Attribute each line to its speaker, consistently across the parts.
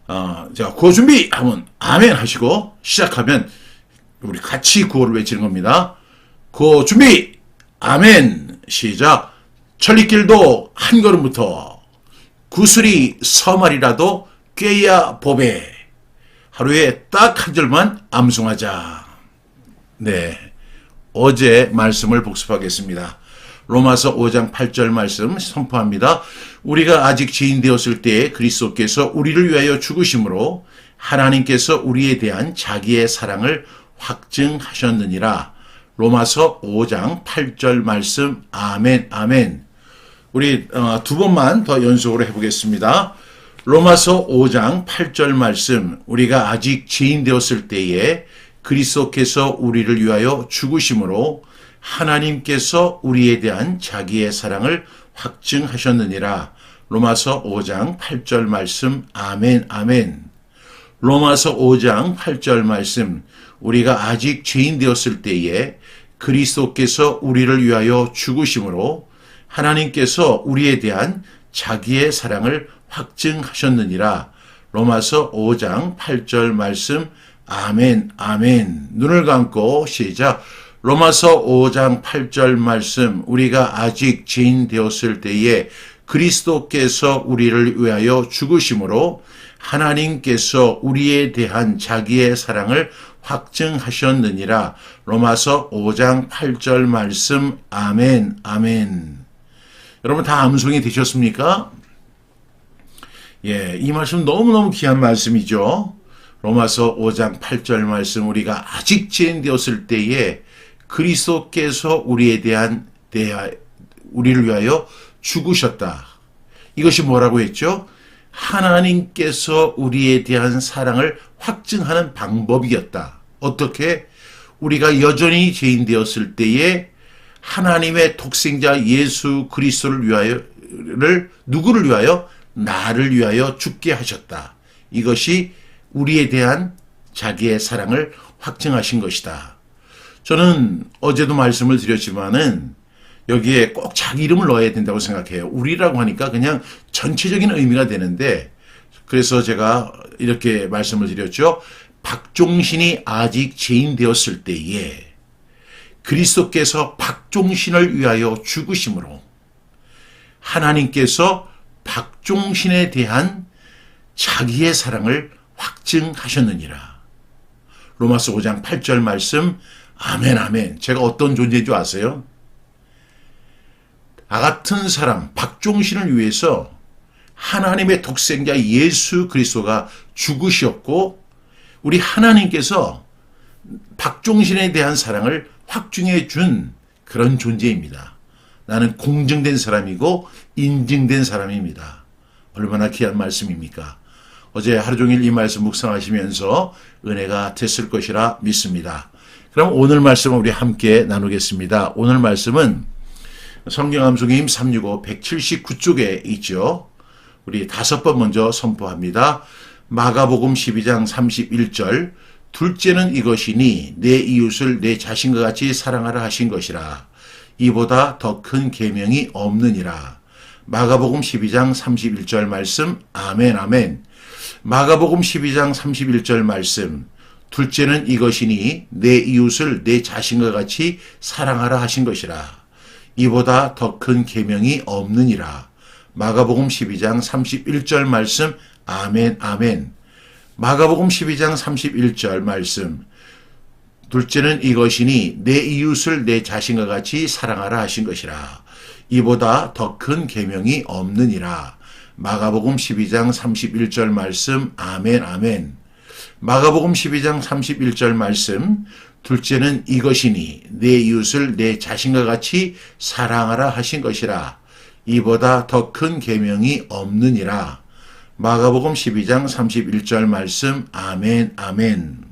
Speaker 1: 자, 구호 준비 하면 아멘 하시고 시작하면 우리 같이 구호를 외치는 겁니다. 구호 준비 아멘 시작. 천리길도 한 걸음부터 구슬이 서말이라도 꿰야 보배. 하루에 딱 한 절만 암송하자. 네, 어제 말씀을 복습하겠습니다. 로마서 5장 8절 말씀 선포합니다. 우리가 아직 죄인 되었을 때에 그리스도께서 우리를 위하여 죽으심으로 하나님께서 우리에 대한 자기의 사랑을 확증하셨느니라. 로마서 5장 8절 말씀 아멘 아멘. 우리 두 번만 더 연속으로 해보겠습니다. 로마서 5장 8절 말씀 우리가 아직 죄인 되었을 때에 그리스도께서 우리를 위하여 죽으심으로 하나님께서 우리에 대한 자기의 사랑을 확증하셨느니라. 로마서 5장 8절 말씀 아멘 아멘. 로마서 5장 8절 말씀 우리가 아직 죄인 되었을 때에 그리스도께서 우리를 위하여 죽으심으로 하나님께서 우리에 대한 자기의 사랑을 확증하셨느니라. 로마서 5장 8절 말씀 아멘 아멘. 눈을 감고 시작. 로마서 5장 8절 말씀 우리가 아직 죄인 되었을 때에 그리스도께서 우리를 위하여 죽으심으로 하나님께서 우리에 대한 자기의 사랑을 확증하셨느니라. 로마서 5장 8절 말씀 아멘 아멘. 여러분 다 암송이 되셨습니까? 예, 이 말씀 너무너무 귀한 말씀이죠. 로마서 5장 8절 말씀 우리가 아직 죄인 되었을 때에 그리스도께서 우리를 위하여 죽으셨다. 이것이 뭐라고 했죠? 하나님께서 우리에 대한 사랑을 확증하는 방법이었다. 어떻게? 우리가 여전히 죄인 되었을 때에 하나님의 독생자 예수 그리스도를 누구를 위하여? 나를 위하여 죽게 하셨다. 이것이 우리에 대한 자기의 사랑을 확증하신 것이다. 저는 어제도 말씀을 드렸지만은 여기에 꼭 자기 이름을 넣어야 된다고 생각해요. 우리라고 하니까 그냥 전체적인 의미가 되는데 그래서 제가 이렇게 말씀을 드렸죠. 박종신이 아직 죄인 되었을 때에 그리스도께서 박종신을 위하여 죽으심으로 하나님께서 박종신에 대한 자기의 사랑을 확증하셨느니라. 로마서 5장 8절 말씀 아멘 아멘. 제가 어떤 존재인 줄 아세요? 나 같은 사람 박종신을 위해서 하나님의 독생자 예수 그리스도가 죽으셨고 우리 하나님께서 박종신에 대한 사랑을 확증해 준 그런 존재입니다. 나는 공증된 사람이고 인증된 사람입니다. 얼마나 귀한 말씀입니까? 어제 하루 종일 이 말씀 묵상하시면서 은혜가 됐을 것이라 믿습니다. 그럼 오늘 말씀을 우리 함께 나누겠습니다. 오늘 말씀은 성경 암송의 힘 365 179쪽에 있죠. 우리 5번 먼저 선포합니다. 마가복음 12장 31절 둘째는 이것이니 내 이웃을 내 자신과 같이 사랑하라 하신 것이라. 이보다 더 큰 계명이 없느니라. 마가복음 12장 31절 말씀 아멘 아멘. 마가복음 12장 31절 말씀 둘째는 이것이니 내 이웃을 내 자신과 같이 사랑하라 하신 것이라. 이보다 더 큰 계명이 없느니라. 마가복음 12장 31절 말씀 아멘 아멘. 마가복음 12장 31절 말씀 둘째는 이것이니 내 이웃을 내 자신과 같이 사랑하라 하신 것이라. 이보다 더 큰 계명이 없느니라. 마가복음 12장 31절 말씀 아멘 아멘. 마가복음 12장 31절 말씀 둘째는 이것이니 내 이웃을 내 자신과 같이 사랑하라 하신 것이라. 이보다 더 큰 계명이 없느니라. 마가복음 12장 31절 말씀 아멘 아멘.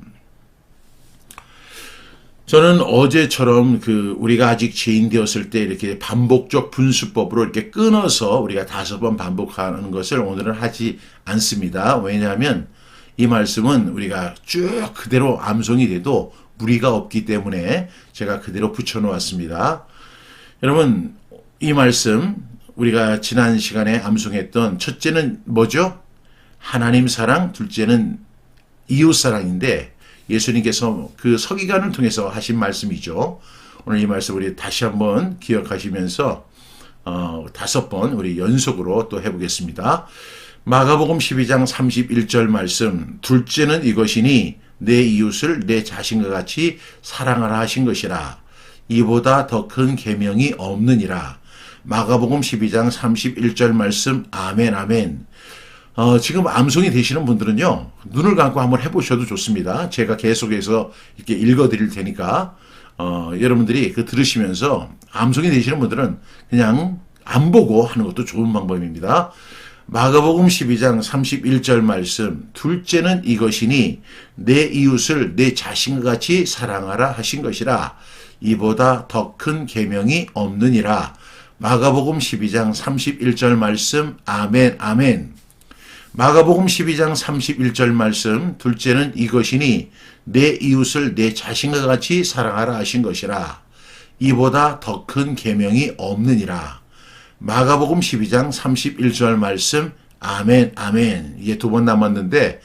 Speaker 1: 저는 어제처럼 우리가 아직 죄인 되었을 때 이렇게 반복적 분수법으로 이렇게 끊어서 우리가 5번 반복하는 것을 오늘은 하지 않습니다. 왜냐하면 이 말씀은 우리가 쭉 그대로 암송이 돼도 무리가 없기 때문에 제가 그대로 붙여놓았습니다. 여러분, 이 말씀 우리가 지난 시간에 암송했던 첫째는 뭐죠? 하나님 사랑, 둘째는 이웃 사랑인데 예수님께서 그 서기관을 통해서 하신 말씀이죠. 오늘 이 말씀 우리 다시 한번 기억하시면서 5번 우리 연속으로 또 해보겠습니다. 마가복음 12장 31절 말씀, 둘째는 이것이니 내 이웃을 내 자신과 같이 사랑하라 하신 것이라. 이보다 더 큰 계명이 없느니라. 마가복음 12장 31절 말씀, 아멘 아멘. 지금 암송이 되시는 분들은요, 눈을 감고 한번 해보셔도 좋습니다. 제가 계속해서 이렇게 읽어드릴 테니까, 여러분들이 그 들으시면서 암송이 되시는 분들은 그냥 안 보고 하는 것도 좋은 방법입니다. 마가복음 12장 31절 말씀, 둘째는 이것이니 내 이웃을 내 자신과 같이 사랑하라 하신 것이라. 이보다 더 큰 계명이 없느니라. 마가복음 12장 31절 말씀, 아멘 아멘. 마가복음 12장 31절 말씀, 둘째는 이것이니 내 이웃을 내 자신과 같이 사랑하라 하신 것이라. 이보다 더 큰 계명이 없느니라. 마가복음 12장 31절 말씀, 아멘 아멘. 이게 2번 남았는데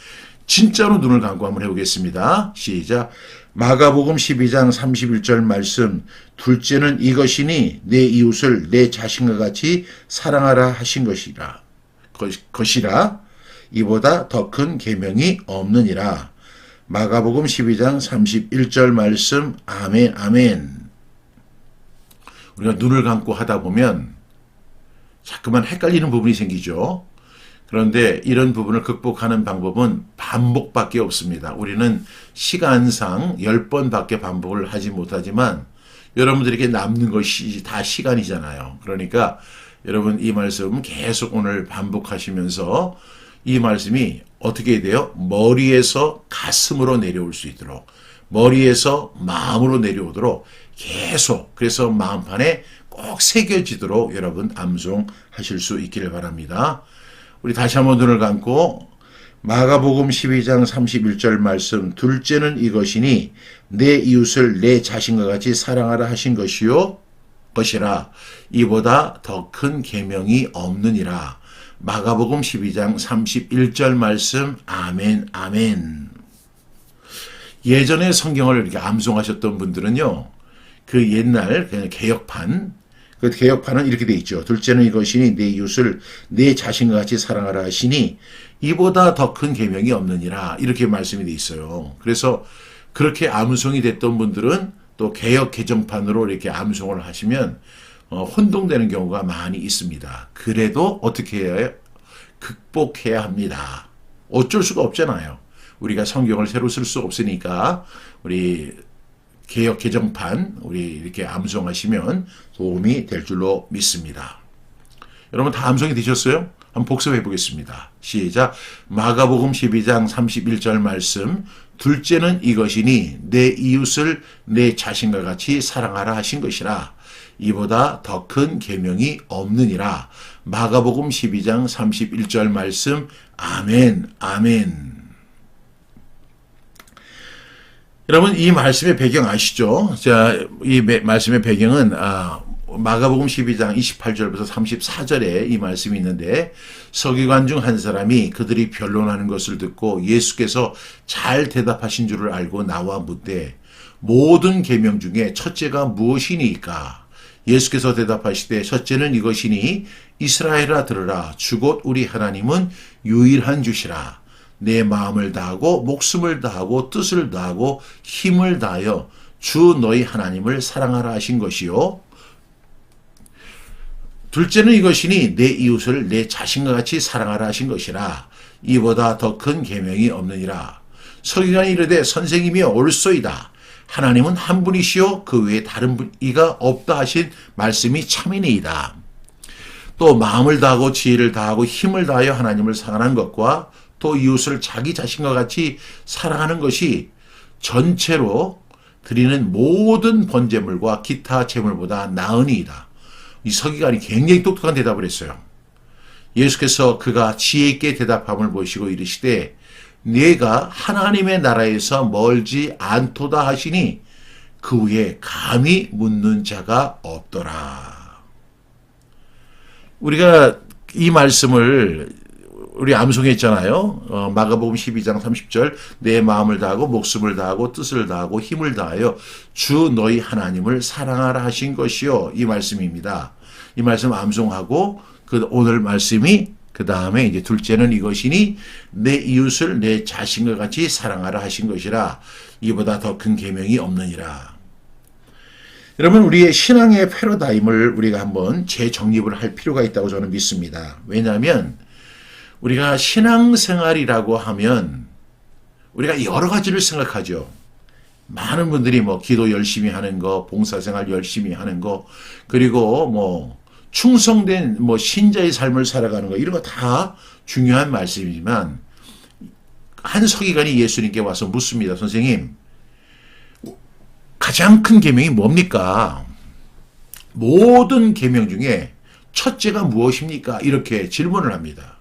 Speaker 1: 진짜로 눈을 감고 한번 해보겠습니다. 시작. 마가복음 12장 31절 말씀, 둘째는 이것이니 내 이웃을 내 자신과 같이 사랑하라 하신 것이라. 이보다 더 큰 계명이 없느니라. 마가복음 12장 31절 말씀, 아멘 아멘. 우리가 눈을 감고 하다 보면 자꾸만 헷갈리는 부분이 생기죠. 그런데 이런 부분을 극복하는 방법은 반복밖에 없습니다. 우리는 시간상 10번밖에 반복을 하지 못하지만 여러분들에게 남는 것이 다 시간이잖아요. 그러니까 여러분 이 말씀 계속 오늘 반복하시면서 이 말씀이 어떻게 돼요? 머리에서 가슴으로 내려올 수 있도록, 머리에서 마음으로 내려오도록 계속, 그래서 마음판에 꼭 새겨지도록 여러분 암송하실 수 있기를 바랍니다. 우리 다시 한번 눈을 감고 마가복음 12장 31절 말씀, 둘째는 이것이니 내 이웃을 내 자신과 같이 사랑하라 하신 것이라. 이보다 더 큰 계명이 없느니라. 마가복음 12장 31절 말씀, 아멘 아멘. 예전에 성경을 이렇게 암송하셨던 분들은요, 그 옛날 개역판, 그 개역판은 이렇게 돼 있죠. 둘째는 이것이니 내 이웃을 내 자신과 같이 사랑하라 하시니 이보다 더 큰 계명이 없느니라. 이렇게 말씀이 돼 있어요. 그래서 그렇게 암송이 됐던 분들은 또 개역 개정판으로 이렇게 암송을 하시면 혼동되는 경우가 많이 있습니다. 그래도 어떻게 해야 해요? 극복해야 합니다. 어쩔 수가 없잖아요. 우리가 성경을 새로 쓸 수 없으니까 우리 개역 개정판 우리 이렇게 암송하시면 도움이 될 줄로 믿습니다. 여러분 다 암송이 되셨어요? 한번 복습해 보겠습니다. 시작. 마가복음 12장 31절 말씀, 둘째는 이것이니 내 이웃을 내 자신과 같이 사랑하라 하신 것이라. 이보다 더 큰 계명이 없느니라. 마가복음 12장 31절 말씀, 아멘 아멘. 여러분 이 말씀의 배경 아시죠? 자, 이 말씀의 배경은 마가복음 12장 28절부터 34절에 이 말씀이 있는데, 서기관 중 한 사람이 그들이 변론하는 것을 듣고 예수께서 잘 대답하신 줄을 알고 나와 묻되 모든 계명 중에 첫째가 무엇이니까? 예수께서 대답하시되 첫째는 이것이니 이스라엘아 들으라. 주곧 우리 하나님은 유일한 주시라. 내 마음을 다하고 목숨을 다하고 뜻을 다하고 힘을 다하여 주 너희 하나님을 사랑하라 하신 것이요. 둘째는 이것이니 내 이웃을 내 자신과 같이 사랑하라 하신 것이라. 이보다 더 큰 계명이 없느니라. 서기관이 이르되 선생님이여 옳소이다. 하나님은 한 분이시요 그 외에 다른 이가 없다 하신 말씀이 참이니이다. 또 마음을 다하고 지혜를 다하고 힘을 다하여 하나님을 사랑하는 것과 또 이웃을 자기 자신과 같이 사랑하는 것이 전체로 드리는 모든 번제물과 기타 제물보다 나으니이다. 이 서기관이 굉장히 똑똑한 대답을 했어요. 예수께서 그가 지혜 있게 대답함을 보시고 이르시되 네가 하나님의 나라에서 멀지 않도다 하시니 그 후에 감히 묻는 자가 없더라. 우리가 이 말씀을 우리 암송했잖아요. 마가복음 12장 30절 내 마음을 다하고 목숨을 다하고 뜻을 다하고 힘을 다하여 주 너희 하나님을 사랑하라 하신 것이요. 이 말씀입니다. 이 말씀 암송하고 오늘 말씀이 그 다음에 이제 둘째는 이것이니 내 이웃을 내 자신과 같이 사랑하라 하신 것이라. 이보다 더 큰 계명이 없느니라. 여러분, 우리의 신앙의 패러다임을 우리가 한번 재정립을 할 필요가 있다고 저는 믿습니다. 왜냐하면 우리가 신앙생활이라고 하면 우리가 여러 가지를 생각하죠. 많은 분들이 뭐 기도 열심히 하는 거, 봉사생활 열심히 하는 거, 그리고 뭐 충성된 뭐 신자의 삶을 살아가는 거, 이런 거 다 중요한 말씀이지만 한 서기관이 예수님께 와서 묻습니다. 선생님, 가장 큰 계명이 뭡니까? 모든 계명 중에 첫째가 무엇입니까? 이렇게 질문을 합니다.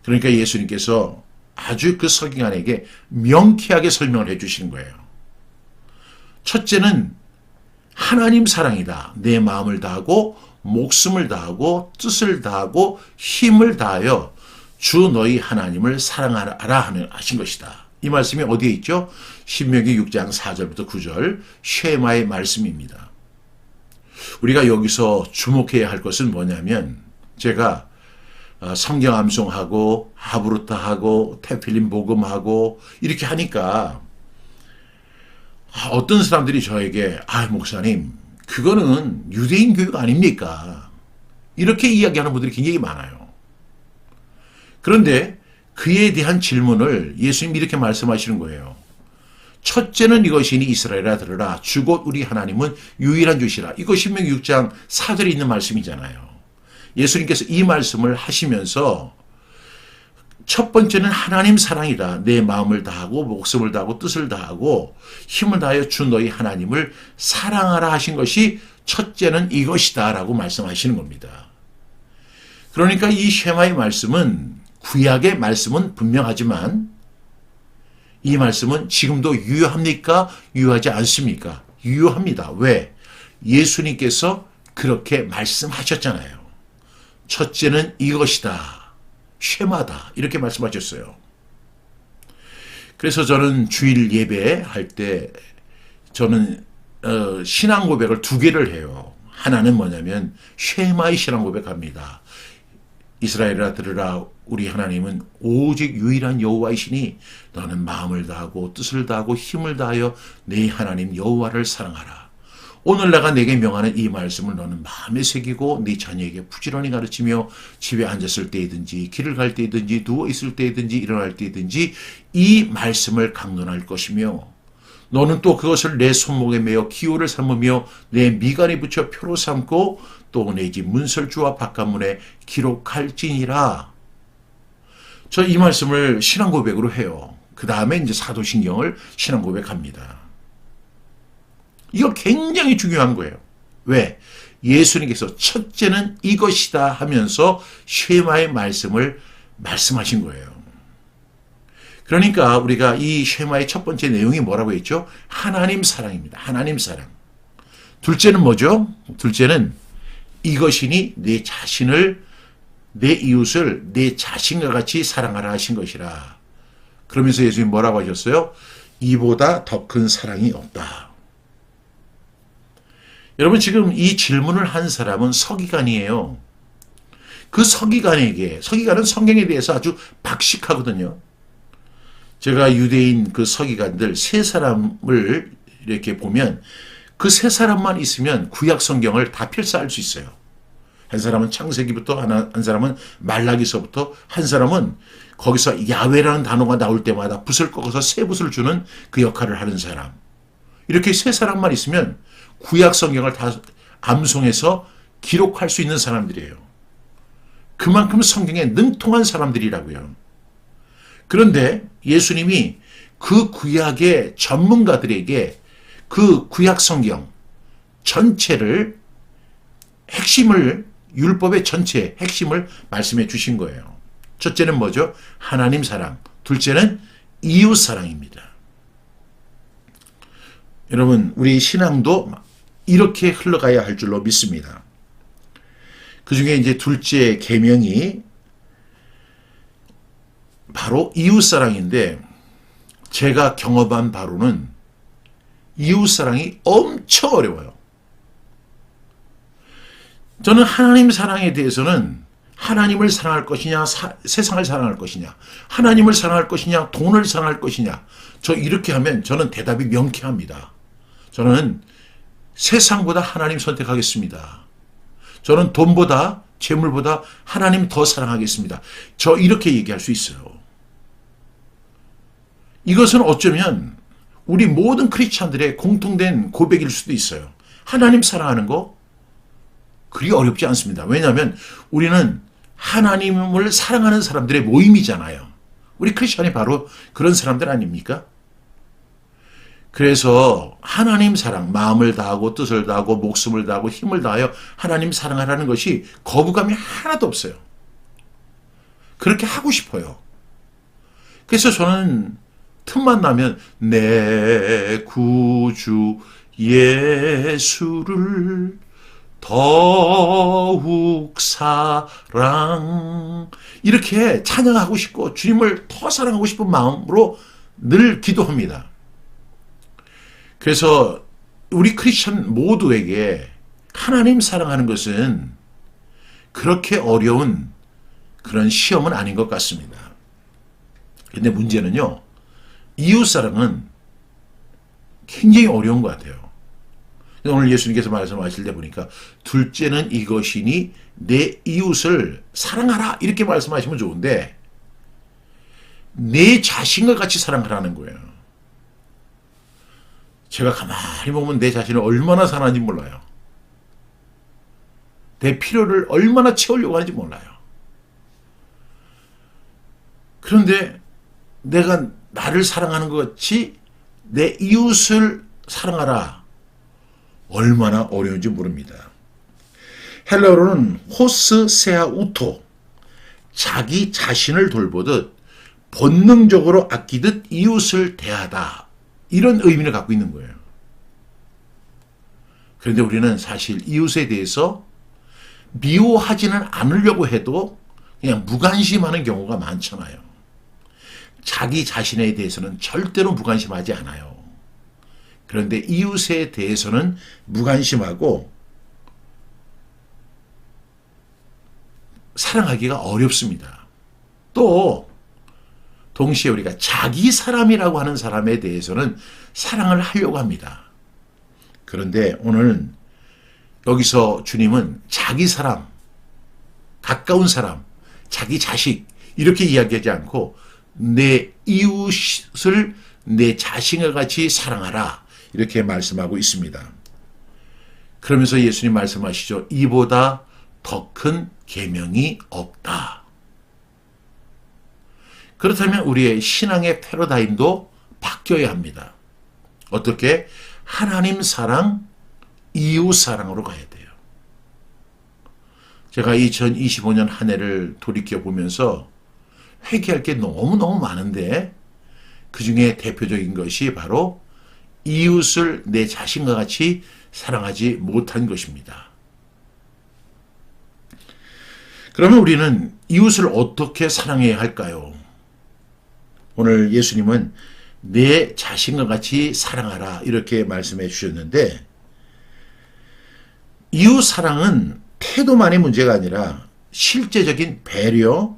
Speaker 1: 그러니까 예수님께서 아주 그 서기관에게 명쾌하게 설명을 해 주시는 거예요. 첫째는 하나님 사랑이다. 내 마음을 다하고 목숨을 다하고 뜻을 다하고 힘을 다하여 주 너희 하나님을 사랑하라 하신 것이다. 이 말씀이 어디에 있죠? 신명기 6장 4절부터 9절 쉐마의 말씀입니다. 우리가 여기서 주목해야 할 것은 뭐냐면, 제가 성경 암송하고 하브루타하고 테필린 복음하고 이렇게 하니까 어떤 사람들이 저에게 목사님, 그거는 유대인 교육 아닙니까? 이렇게 이야기하는 분들이 굉장히 많아요. 그런데 그에 대한 질문을 예수님이 이렇게 말씀하시는 거예요. 첫째는 이것이니 이스라엘아 들으라. 주 곧 우리 하나님은 유일한 주시라. 이거 신명기 6장 4절에 있는 말씀이잖아요. 예수님께서 이 말씀을 하시면서 첫 번째는 하나님 사랑이다. 내 마음을 다하고 목숨을 다하고 뜻을 다하고 힘을 다하여 주 너희 하나님을 사랑하라 하신 것이 첫째는 이것이다 라고 말씀하시는 겁니다. 그러니까 이 쉐마의 말씀은, 구약의 말씀은 분명하지만 이 말씀은 지금도 유효합니까? 유효하지 않습니까? 유효합니다. 왜? 예수님께서 그렇게 말씀하셨잖아요. 첫째는 이것이다. 쉐마다. 이렇게 말씀하셨어요. 그래서 저는 주일 예배할 때 저는 신앙 고백을 두 개를 해요. 하나는 뭐냐면 쉐마의 신앙 고백합니다. 이스라엘아 들으라. 우리 하나님은 오직 유일한 여호와이시니 너는 마음을 다하고 뜻을 다하고 힘을 다하여 네 하나님 여호와를 사랑하라. 오늘 내가 내게 명하는 이 말씀을 너는 마음에 새기고 네 자녀에게 부지런히 가르치며 집에 앉았을 때이든지 길을 갈 때이든지 누워있을 때이든지 일어날 때이든지 이 말씀을 강론할 것이며 너는 또 그것을 내 손목에 매어 기호를 삼으며 내 미간에 붙여 표로 삼고 또 내 집 문설주와 바깥문에 기록할지니라. 저 이 말씀을 신앙 고백으로 해요. 그 다음에 이제 사도신경을 신앙 고백합니다. 이거 굉장히 중요한 거예요. 왜? 예수님께서 첫째는 이것이다 하면서 쉐마의 말씀을 말씀하신 거예요. 그러니까 우리가 이 쉐마의 첫 번째 내용이 뭐라고 했죠? 하나님 사랑입니다. 하나님 사랑. 둘째는 뭐죠? 둘째는 이것이니 내 자신을, 내 이웃을 내 자신과 같이 사랑하라 하신 것이라. 그러면서 예수님 뭐라고 하셨어요? 이보다 더 큰 사랑이 없다. 여러분, 지금 이 질문을 한 사람은 서기관이에요. 그 서기관은 성경에 대해서 아주 박식하거든요. 제가 유대인 그 서기관들 세 사람을 이렇게 보면 그 세 사람만 있으면 구약 성경을 다 필사할 수 있어요. 한 사람은 창세기부터, 한 사람은 말라기서부터, 한 사람은 거기서 야훼라는 단어가 나올 때마다 붓을 꺾어서 새 붓을 주는 그 역할을 하는 사람. 이렇게 세 사람만 있으면 구약 성경을 다 암송해서 기록할 수 있는 사람들이에요. 그만큼 성경에 능통한 사람들이라고요. 그런데 예수님이 그 구약의 전문가들에게 그 구약 성경 전체를, 핵심을, 율법의 전체 핵심을 말씀해 주신 거예요. 첫째는 뭐죠? 하나님 사랑. 둘째는 이웃 사랑입니다. 여러분, 우리 신앙도 이렇게 흘러가야 할 줄로 믿습니다. 그 중에 이제 둘째 계명이 바로 이웃사랑인데 제가 경험한 바로는 이웃사랑이 엄청 어려워요. 저는 하나님 사랑에 대해서는 하나님을 사랑할 것이냐, 세상을 사랑할 것이냐, 하나님을 사랑할 것이냐, 돈을 사랑할 것이냐, 저 이렇게 하면 저는 대답이 명쾌합니다. 저는 세상보다 하나님 선택하겠습니다. 저는 돈보다, 재물보다 하나님 더 사랑하겠습니다. 저 이렇게 얘기할 수 있어요. 이것은 어쩌면 우리 모든 크리스찬들의 공통된 고백일 수도 있어요. 하나님 사랑하는 거 그리 어렵지 않습니다. 왜냐하면 우리는 하나님을 사랑하는 사람들의 모임이잖아요. 우리 크리스찬이 바로 그런 사람들 아닙니까? 그래서 하나님 사랑, 마음을 다하고 뜻을 다하고 목숨을 다하고 힘을 다하여 하나님 사랑하라는 것이 거부감이 하나도 없어요. 그렇게 하고 싶어요. 그래서 저는 틈만 나면 내 구주 예수를 더욱 사랑 이렇게 찬양하고 싶고 주님을 더 사랑하고 싶은 마음으로 늘 기도합니다. 그래서 우리 크리스천 모두에게 하나님 사랑하는 것은 그렇게 어려운 그런 시험은 아닌 것 같습니다. 그런데 문제는요, 이웃사랑은 굉장히 어려운 것 같아요. 오늘 예수님께서 말씀하실 때 보니까 둘째는 이것이니 내 이웃을 사랑하라 이렇게 말씀하시면 좋은데 내 자신과 같이 사랑하라는 거예요. 제가 가만히 보면 내 자신을 얼마나 사랑하는지 몰라요. 내 필요를 얼마나 채우려고 하는지 몰라요. 그런데 내가 나를 사랑하는 것 같이 내 이웃을 사랑하라. 얼마나 어려운지 모릅니다. 헬라어로는 호스 세아 우토, 자기 자신을 돌보듯 본능적으로 아끼듯 이웃을 대하다. 이런 의미를 갖고 있는 거예요. 그런데 우리는 사실 이웃에 대해서 미워하지는 않으려고 해도 그냥 무관심하는 경우가 많잖아요. 자기 자신에 대해서는 절대로 무관심하지 않아요. 그런데 이웃에 대해서는 무관심하고 사랑하기가 어렵습니다. 또 동시에 우리가 자기 사람이라고 하는 사람에 대해서는 사랑을 하려고 합니다. 그런데 오늘 여기서 주님은 자기 사람, 가까운 사람, 자기 자식 이렇게 이야기하지 않고 내 이웃을 내 자신과 같이 사랑하라 이렇게 말씀하고 있습니다. 그러면서 예수님 말씀하시죠. 이보다 더 큰 계명이 없다. 그렇다면 우리의 신앙의 패러다임도 바뀌어야 합니다. 어떻게? 하나님 사랑, 이웃 사랑으로 가야 돼요. 제가 2025년 한 해를 돌이켜보면서 회개할 게 너무너무 많은데 그 중에 대표적인 것이 바로 이웃을 내 자신과 같이 사랑하지 못한 것입니다. 그러면 우리는 이웃을 어떻게 사랑해야 할까요? 오늘 예수님은 내 자신과 같이 사랑하라 이렇게 말씀해 주셨는데 이웃 사랑은 태도만의 문제가 아니라 실제적인 배려,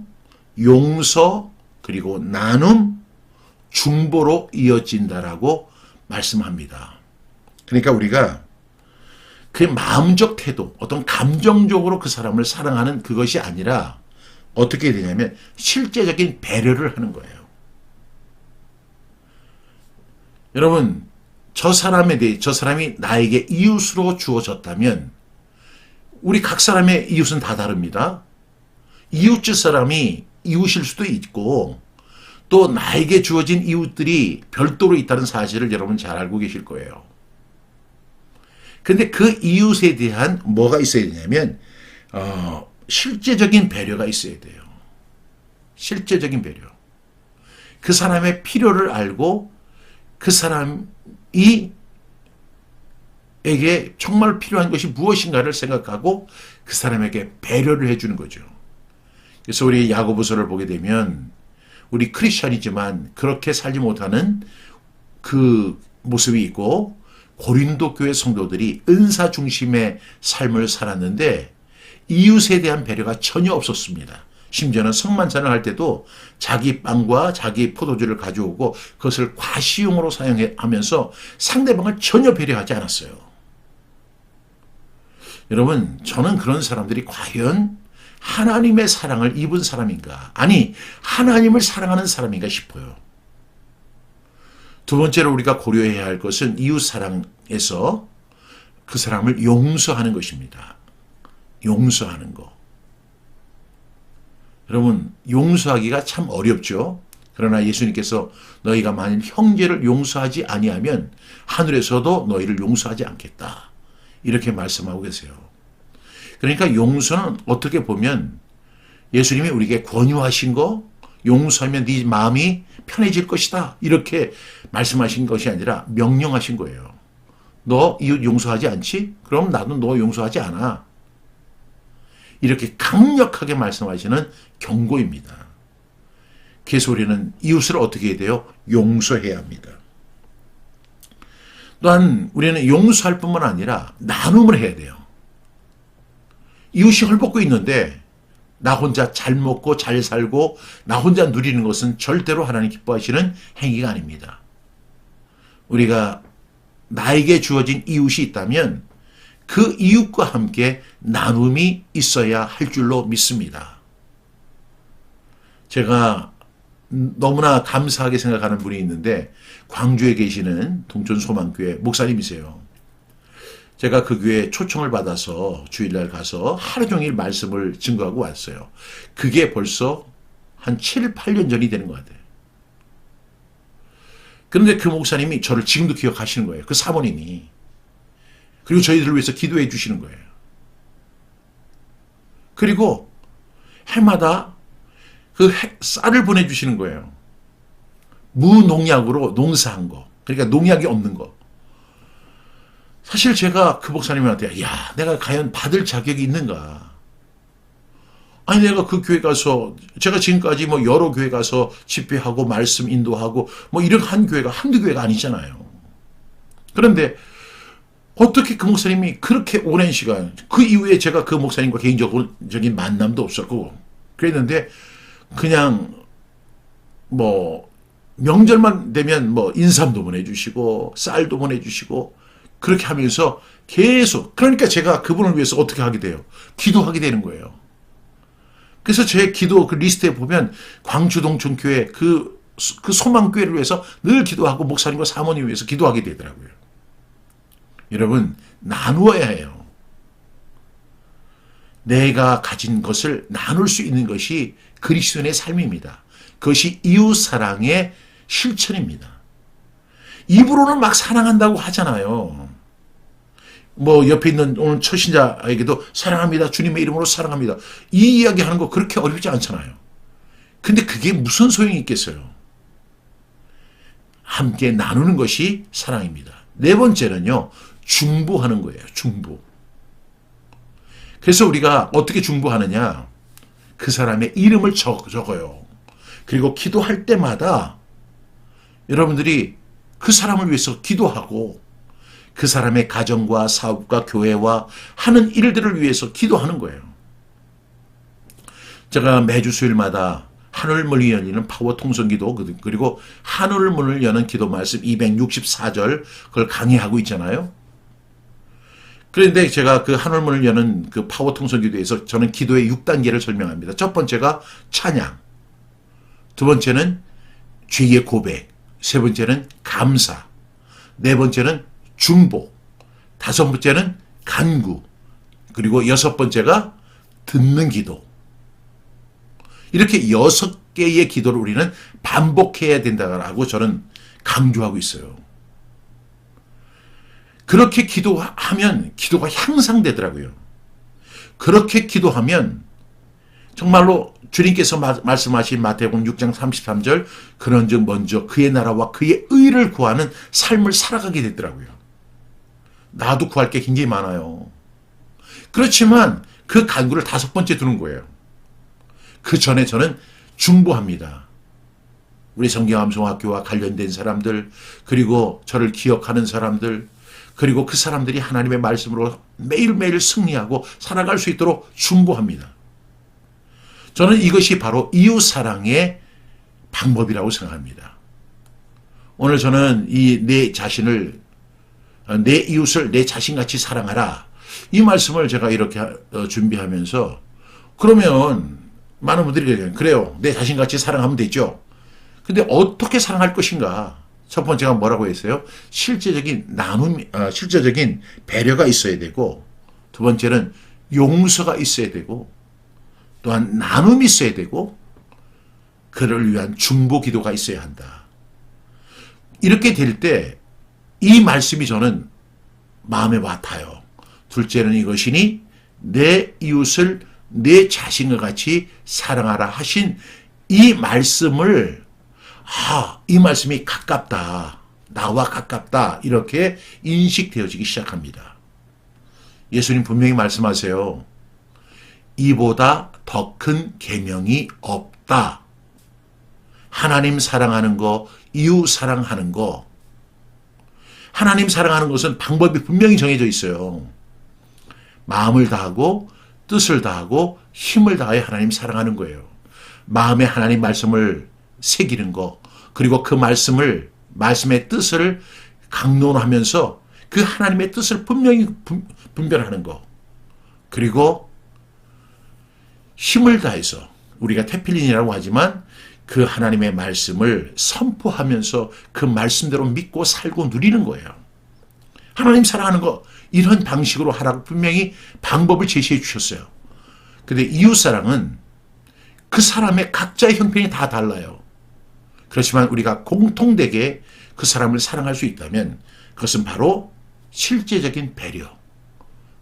Speaker 1: 용서, 그리고 나눔, 중보로 이어진다라고 말씀합니다. 그러니까 우리가 그 마음적 태도, 어떤 감정적으로 그 사람을 사랑하는 그것이 아니라 어떻게 되냐면 실제적인 배려를 하는 거예요. 여러분, 저 사람이 나에게 이웃으로 주어졌다면 우리 각 사람의 이웃은 다 다릅니다. 이웃집 사람이 이웃일 수도 있고 또 나에게 주어진 이웃들이 별도로 있다는 사실을 여러분 잘 알고 계실 거예요. 근데 그 이웃에 대한 뭐가 있어야 되냐면 실제적인 배려가 있어야 돼요. 실제적인 배려. 그 사람의 필요를 알고 그 사람이 에게 정말 필요한 것이 무엇인가를 생각하고 그 사람에게 배려를 해주는 거죠. 그래서 우리 야고보서를 보게 되면 우리 크리스천이지만 그렇게 살지 못하는 그 모습이 있고, 고린도 교회 성도들이 은사 중심의 삶을 살았는데 이웃에 대한 배려가 전혀 없었습니다. 심지어는 성만찬을 할 때도 자기 빵과 자기 포도주를 가져오고 그것을 과시용으로 사용하면서 상대방을 전혀 배려하지 않았어요. 여러분, 저는 그런 사람들이 과연 하나님의 사랑을 입은 사람인가? 아니, 하나님을 사랑하는 사람인가 싶어요. 두 번째로 우리가 고려해야 할 것은 이웃 사랑에서 그 사람을 용서하는 것입니다. 용서하는 거. 여러분, 용서하기가 참 어렵죠. 그러나 예수님께서 너희가 만일 형제를 용서하지 아니하면 하늘에서도 너희를 용서하지 않겠다, 이렇게 말씀하고 계세요. 그러니까 용서는 어떻게 보면 예수님이 우리에게 권유하신 거, 용서하면 네 마음이 편해질 것이다, 이렇게 말씀하신 것이 아니라 명령하신 거예요. 너 이웃 용서하지 않지? 그럼 나도 너 용서하지 않아. 이렇게 강력하게 말씀하시는 경고입니다. 그래서 우리는 이웃을 어떻게 해야 돼요? 용서해야 합니다. 또한 우리는 용서할 뿐만 아니라 나눔을 해야 돼요. 이웃이 헐벗고 있는데 나 혼자 잘 먹고 잘 살고 나 혼자 누리는 것은 절대로 하나님 기뻐하시는 행위가 아닙니다. 우리가 나에게 주어진 이웃이 있다면 그 이웃과 함께 나눔이 있어야 할 줄로 믿습니다. 제가 너무나 감사하게 생각하는 분이 있는데 광주에 계시는 동천소망교회 목사님이세요. 제가 그 교회에 초청을 받아서 주일날 가서 하루 종일 말씀을 증거하고 왔어요. 그게 벌써 한 7, 8년 전이 되는 것 같아요. 그런데 그 목사님이 저를 지금도 기억하시는 거예요. 그 사모님이. 그리고 저희들을 위해서 기도해 주시는 거예요. 그리고 해마다 그 쌀을 보내주시는 거예요. 무농약으로 농사한 거. 그러니까 농약이 없는 거. 사실 제가 그 목사님한테 야, 내가 과연 받을 자격이 있는가? 아니, 내가 그 교회 가서, 제가 지금까지 뭐 여러 교회 가서 집회하고 말씀 인도하고 뭐 이런 한 교회가 한두 교회가 아니잖아요. 그런데 어떻게 그 목사님이 그렇게 오랜 시간, 그 이후에 제가 그 목사님과 개인적인 만남도 없었고 그랬는데 그냥 뭐 명절만 되면 뭐 인삼도 보내주시고 쌀도 보내주시고 그렇게 하면서 계속, 그러니까 제가 그분을 위해서 어떻게 하게 돼요? 기도하게 되는 거예요. 그래서 제 기도 그 리스트에 보면 광주 동천교회 그 소망교회를 위해서 늘 기도하고 목사님과 사모님 위해서 기도하게 되더라고요. 여러분, 나누어야 해요. 내가 가진 것을 나눌 수 있는 것이 그리스도인의 삶입니다. 그것이 이웃사랑의 실천입니다. 입으로는 막 사랑한다고 하잖아요. 뭐 옆에 있는 오늘 처신자에게도 사랑합니다. 주님의 이름으로 사랑합니다. 이 이야기 하는 거 그렇게 어렵지 않잖아요. 근데 그게 무슨 소용이 있겠어요? 함께 나누는 것이 사랑입니다. 네 번째는요, 중보하는 거예요. 중보. 그래서 우리가 어떻게 중보하느냐? 그 사람의 이름을 적어요. 그리고 기도할 때마다 여러분들이 그 사람을 위해서 기도하고 그 사람의 가정과 사업과 교회와 하는 일들을 위해서 기도하는 거예요. 제가 매주 수요일마다 하늘 문을 열리는 파워 통성 기도, 그리고 하늘 문을 여는 기도 말씀 264절 그걸 강의하고 있잖아요. 그런데 제가 그 하늘 문을 여는 그 파워 통성 기도에서 저는 기도의 6단계를 설명합니다. 첫 번째가 찬양, 두 번째는 죄의 고백, 세 번째는 감사, 네 번째는 중보, 다섯 번째는 간구, 그리고 여섯 번째가 듣는 기도. 이렇게 6개의 기도를 우리는 반복해야 된다고 저는 강조하고 있어요. 그렇게 기도하면 기도가 향상되더라고요. 그렇게 기도하면 정말로 주님께서 말씀하신 마태복음 6장 33절 그런즉 먼저 그의 나라와 그의 의를 구하는 삶을 살아가게 되더라고요. 나도 구할 게 굉장히 많아요. 그렇지만 그 간구를 5번째 두는 거예요. 그 전에 저는 중보합니다. 우리 성경암송학교와 관련된 사람들, 그리고 저를 기억하는 사람들, 그리고 그 사람들이 하나님의 말씀으로 매일매일 승리하고 살아갈 수 있도록 중보합니다. 저는 이것이 바로 이웃사랑의 방법이라고 생각합니다. 오늘 저는 내 자신을, 내 이웃을 내 자신같이 사랑하라. 이 말씀을 제가 이렇게 준비하면서, 그러면 많은 분들이 그래요. 내 자신같이 사랑하면 되죠. 근데 어떻게 사랑할 것인가? 첫 번째가 뭐라고 했어요? 실제적인 실제적인 배려가 있어야 되고, 두 번째는 용서가 있어야 되고, 또한 나눔이 있어야 되고, 그를 위한 중보 기도가 있어야 한다. 이렇게 될 때 이 말씀이 저는 마음에 와닿아요. 둘째는 이것이니 내 이웃을 내 자신과 같이 사랑하라 하신 이 말씀을, 이 말씀이 가깝다, 나와 가깝다, 이렇게 인식되어지기 시작합니다. 예수님 분명히 말씀하세요. 이보다 더 큰 계명이 없다. 하나님 사랑하는 거, 이웃 사랑하는 거. 하나님 사랑하는 것은 방법이 분명히 정해져 있어요. 마음을 다하고 뜻을 다하고 힘을 다해 하나님 사랑하는 거예요. 마음에 하나님 말씀을 새기는 거, 그리고 그 말씀의 뜻을 강론하면서 그 하나님의 뜻을 분명히 분별하는 거, 그리고 힘을 다해서, 우리가 테필린이라고 하지만 그 하나님의 말씀을 선포하면서 그 말씀대로 믿고 살고 누리는 거예요. 하나님 사랑하는 거, 이런 방식으로 하라고 분명히 방법을 제시해 주셨어요. 근데 이웃사랑은 그 사람의 각자의 형편이 다 달라요. 그렇지만 우리가 공통되게 그 사람을 사랑할 수 있다면 그것은 바로 실제적인 배려.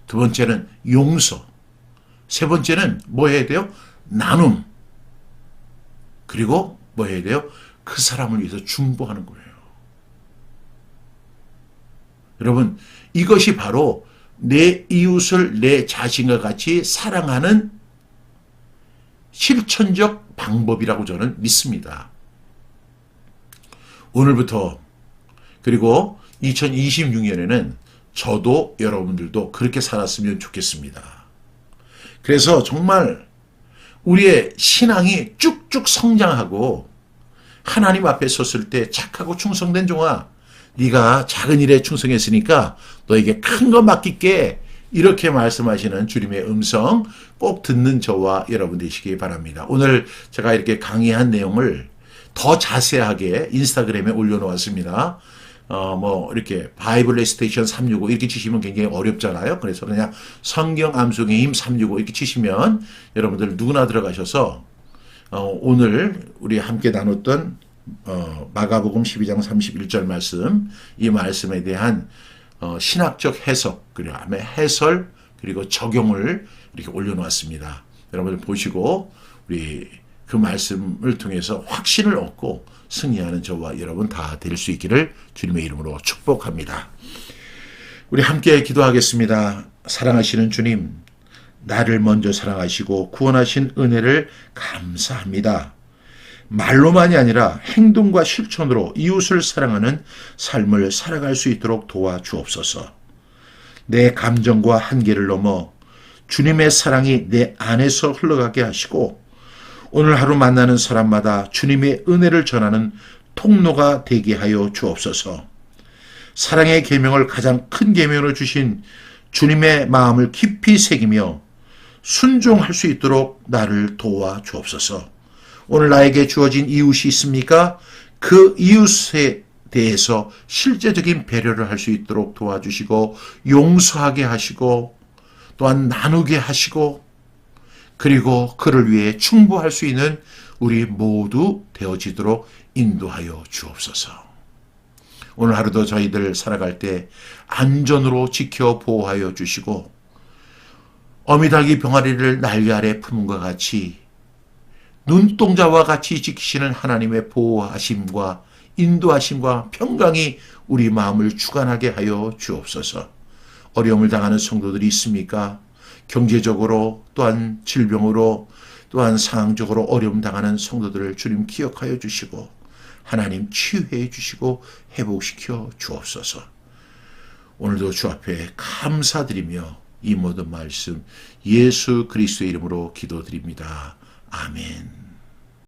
Speaker 1: 두 번째는 용서. 세 번째는 뭐 해야 돼요? 나눔. 그리고 뭐 해야 돼요? 그 사람을 위해서 중보하는 거예요. 여러분, 이것이 바로 내 이웃을 내 자신과 같이 사랑하는 실천적 방법이라고 저는 믿습니다. 오늘부터, 그리고 2026년에는 저도 여러분들도 그렇게 살았으면 좋겠습니다. 그래서 정말 우리의 신앙이 쭉쭉 성장하고, 하나님 앞에 섰을 때 착하고 충성된 종아, 네가 작은 일에 충성했으니까 너에게 큰 거 맡길게, 이렇게 말씀하시는 주님의 음성 꼭 듣는 저와 여러분 되시기 바랍니다. 오늘 제가 이렇게 강의한 내용을 더 자세하게 인스타그램에 올려놓았습니다. 이렇게 바이블 레시테이션 365 이렇게 치시면 굉장히 어렵잖아요. 그래서 그냥 성경 암송의 힘 365 이렇게 치시면 여러분들 누구나 들어가셔서 오늘 우리 함께 나눴던 마가복음 12장 31절 말씀, 이 말씀에 대한 신학적 해석, 그리고 해설, 그리고 적용을 이렇게 올려놓았습니다. 여러분들 보시고 우리 그 말씀을 통해서 확신을 얻고 승리하는 저와 여러분 다 될 수 있기를 주님의 이름으로 축복합니다. 우리 함께 기도하겠습니다. 사랑하시는 주님, 나를 먼저 사랑하시고 구원하신 은혜를 감사합니다. 말로만이 아니라 행동과 실천으로 이웃을 사랑하는 삶을 살아갈 수 있도록 도와주옵소서. 내 감정과 한계를 넘어 주님의 사랑이 내 안에서 흘러가게 하시고, 오늘 하루 만나는 사람마다 주님의 은혜를 전하는 통로가 되게 하여 주옵소서. 사랑의 계명을 가장 큰 계명으로 주신 주님의 마음을 깊이 새기며 순종할 수 있도록 나를 도와 주옵소서. 오늘 나에게 주어진 이웃이 있습니까? 그 이웃에 대해서 실제적인 배려를 할 수 있도록 도와주시고, 용서하게 하시고, 또한 나누게 하시고, 그리고 그를 위해 충고할 수 있는 우리 모두 되어지도록 인도하여 주옵소서. 오늘 하루도 저희들 살아갈 때 안전으로 지켜 보호하여 주시고, 어미닭이 병아리를 날개 아래 품음과 같이 눈동자와 같이 지키시는 하나님의 보호하심과 인도하심과 평강이 우리 마음을 주관하게 하여 주옵소서. 어려움을 당하는 성도들이 있습니까? 경제적으로, 또한 질병으로, 또한 상황적으로 어려움 당하는 성도들을 주님 기억하여 주시고, 하나님 치유해 주시고 회복시켜 주옵소서. 오늘도 주 앞에 감사드리며 이 모든 말씀 예수 그리스도의 이름으로 기도드립니다. 아멘.